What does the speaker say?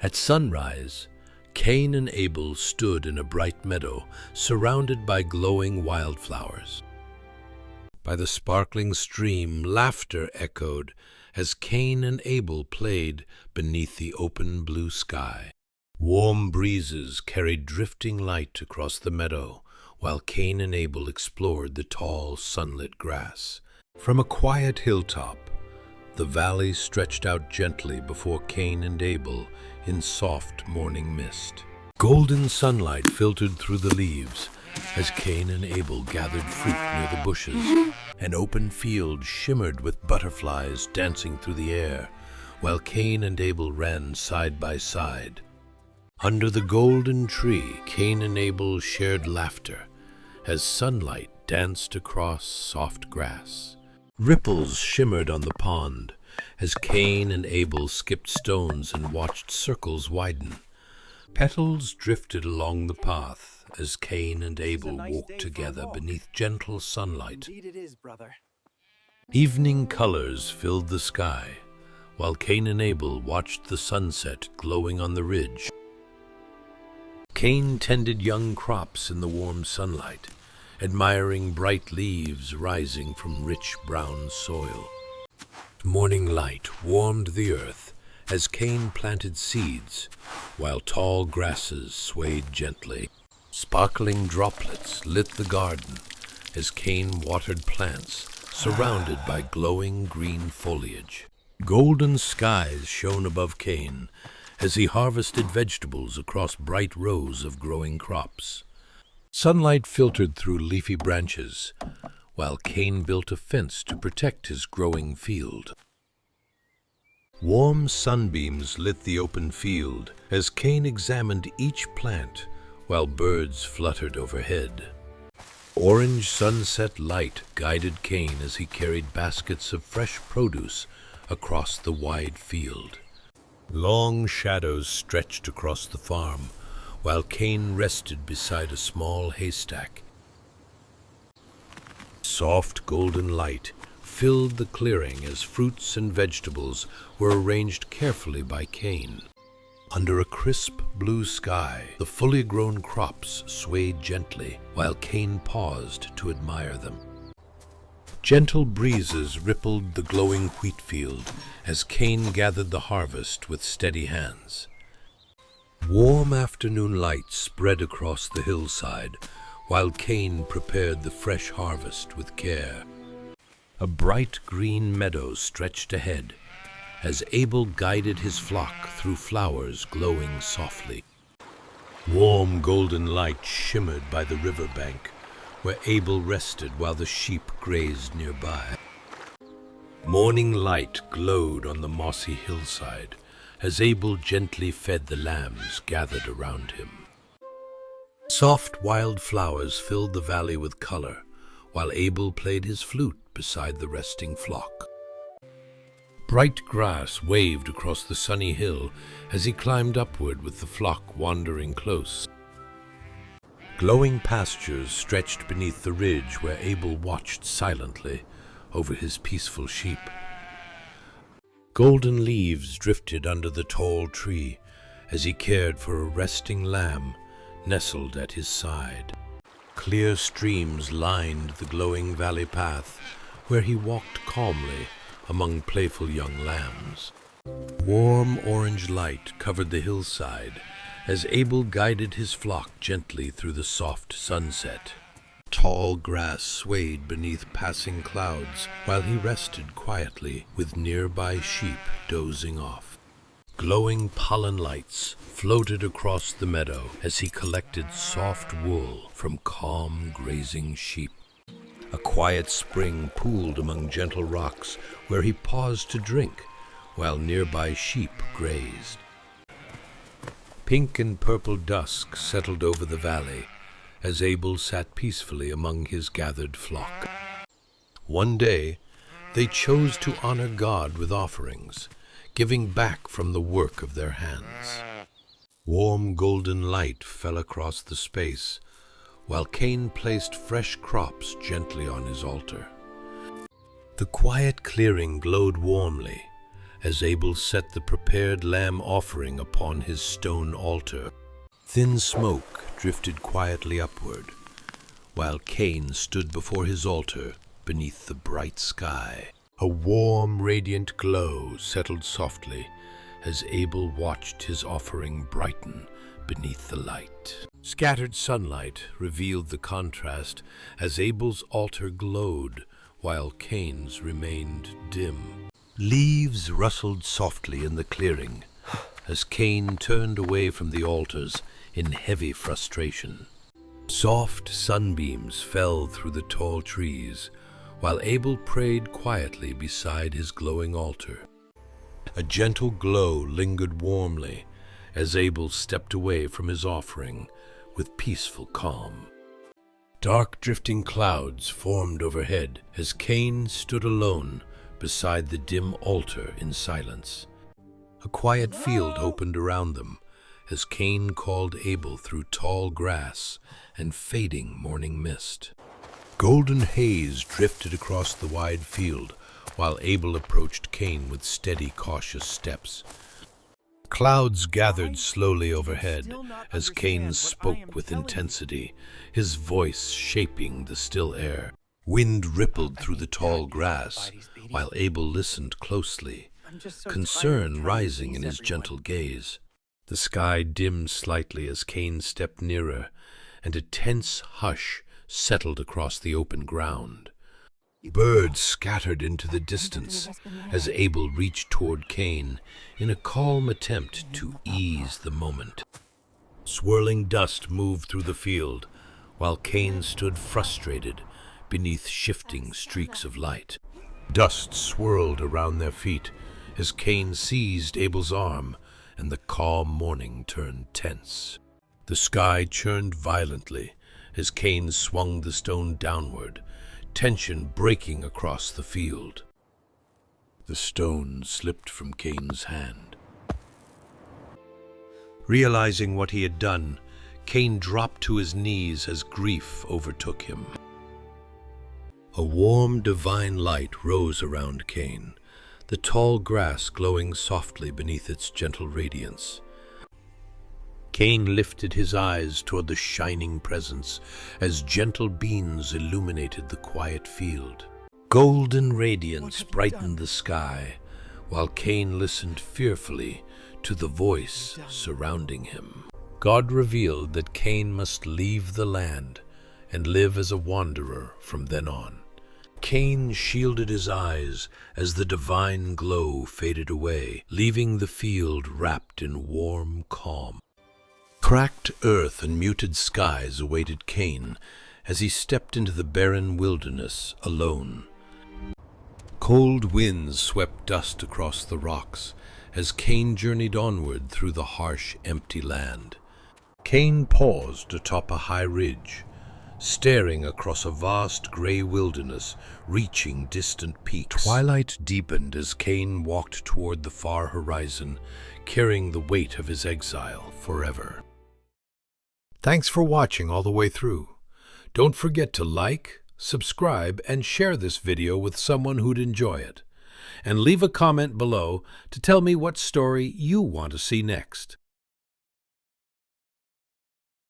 At sunrise, Cain and Abel stood in a bright meadow, surrounded by glowing wildflowers. By the sparkling stream, laughter echoed as Cain and Abel played beneath the open blue sky. Warm breezes carried drifting light across the meadow, while Cain and Abel explored the tall, sunlit grass. From a quiet hilltop, the valley stretched out gently before Cain and Abel in soft morning mist. Golden sunlight filtered through the leaves as Cain and Abel gathered fruit near the bushes. An open field shimmered with butterflies dancing through the air, while Cain and Abel ran side by side. Under the golden tree, Cain and Abel shared laughter as sunlight danced across soft grass. Ripples shimmered on the pond as Cain and Abel skipped stones and watched circles widen. Petals drifted along the path as Cain and Abel walked together beneath gentle sunlight. Indeed it is, brother. Evening colors filled the sky, while Cain and Abel watched the sunset glowing on the ridge. Cain tended young crops in the warm sunlight, admiring bright leaves rising from rich brown soil. Morning light warmed the earth as Cain planted seeds, while tall grasses swayed gently. Sparkling droplets lit the garden as Cain watered plants surrounded by glowing green foliage. Golden skies shone above Cain as he harvested vegetables across bright rows of growing crops. Sunlight filtered through leafy branches, while Cain built a fence to protect his growing field. Warm sunbeams lit the open field as Cain examined each plant, while birds fluttered overhead. Orange sunset light guided Cain as he carried baskets of fresh produce across the wide field. Long shadows stretched across the farm, while Cain rested beside a small haystack. Soft golden light filled the clearing as fruits and vegetables were arranged carefully by Cain. Under a crisp blue sky, the fully grown crops swayed gently, while Cain paused to admire them. Gentle breezes rippled the glowing wheat field as Cain gathered the harvest with steady hands. Warm afternoon light spread across the hillside, while Cain prepared the fresh harvest with care. A bright green meadow stretched ahead as Abel guided his flock through flowers glowing softly. Warm golden light shimmered by the river bank, where Abel rested while the sheep grazed nearby. Morning light glowed on the mossy hillside as Abel gently fed the lambs gathered around him. Soft wild flowers filled the valley with color, while Abel played his flute beside the resting flock. Bright grass waved across the sunny hill as he climbed upward with the flock wandering close. Glowing pastures stretched beneath the ridge where Abel watched silently over his peaceful sheep. Golden leaves drifted under the tall tree as he cared for a resting lamb nestled at his side. Clear streams lined the glowing valley path where he walked calmly among playful young lambs. Warm orange light covered the hillside as Abel guided his flock gently through the soft sunset. Tall grass swayed beneath passing clouds while he rested quietly with nearby sheep dozing off. Glowing pollen lights floated across the meadow as he collected soft wool from calm grazing sheep. A quiet spring pooled among gentle rocks where he paused to drink while nearby sheep grazed. Pink and purple dusk settled over the valley as Abel sat peacefully among his gathered flock. One day, they chose to honor God with offerings, giving back from the work of their hands. Warm golden light fell across the space, while Cain placed fresh crops gently on his altar. The quiet clearing glowed warmly as Abel set the prepared lamb offering upon his stone altar. Thin smoke drifted quietly upward, while Cain stood before his altar beneath the bright sky. A warm, radiant glow settled softly as Abel watched his offering brighten beneath the light. Scattered sunlight revealed the contrast as Abel's altar glowed while Cain's remained dim. Leaves rustled softly in the clearing as Cain turned away from the altars in heavy frustration. Soft sunbeams fell through the tall trees while Abel prayed quietly beside his glowing altar. A gentle glow lingered warmly as Abel stepped away from his offering with peaceful calm. Dark drifting clouds formed overhead as Cain stood alone beside the dim altar in silence. A quiet field opened around them as Cain called Abel through tall grass and fading morning mist. Golden haze drifted across the wide field while Abel approached Cain with steady, cautious steps. Clouds gathered slowly overhead as Cain spoke with intensity, his voice shaping the still air. Wind rippled through the tall grass while Abel listened closely, concern rising in his gentle gaze. The sky dimmed slightly as Cain stepped nearer, and a tense hush settled across the open ground. Birds scattered into the distance as Abel reached toward Cain in a calm attempt to ease the moment. Swirling dust moved through the field while Cain stood frustrated beneath shifting streaks of light. Dust swirled around their feet as Cain seized Abel's arm, and the calm morning turned tense. The sky churned violently as Cain swung the stone downward, tension breaking across the field. The stone slipped from Cain's hand. Realizing what he had done, Cain dropped to his knees as grief overtook him. A warm, divine light rose around Cain, the tall grass glowing softly beneath its gentle radiance. Cain lifted his eyes toward the shining presence as gentle beams illuminated the quiet field. Golden radiance brightened the sky, while Cain listened fearfully to the voice surrounding him. God revealed that Cain must leave the land and live as a wanderer from then on. Cain shielded his eyes as the divine glow faded away, leaving the field wrapped in warm calm. Cracked earth and muted skies awaited Cain as he stepped into the barren wilderness alone. Cold winds swept dust across the rocks as Cain journeyed onward through the harsh, empty land. Cain paused atop a high ridge, staring across a vast gray wilderness reaching distant peaks. Twilight deepened as Cain walked toward the far horizon, carrying the weight of his exile forever. Thanks for watching all the way through. Don't forget to like, subscribe, and share this video with someone who'd enjoy it. And leave a comment below to tell me what story you want to see next.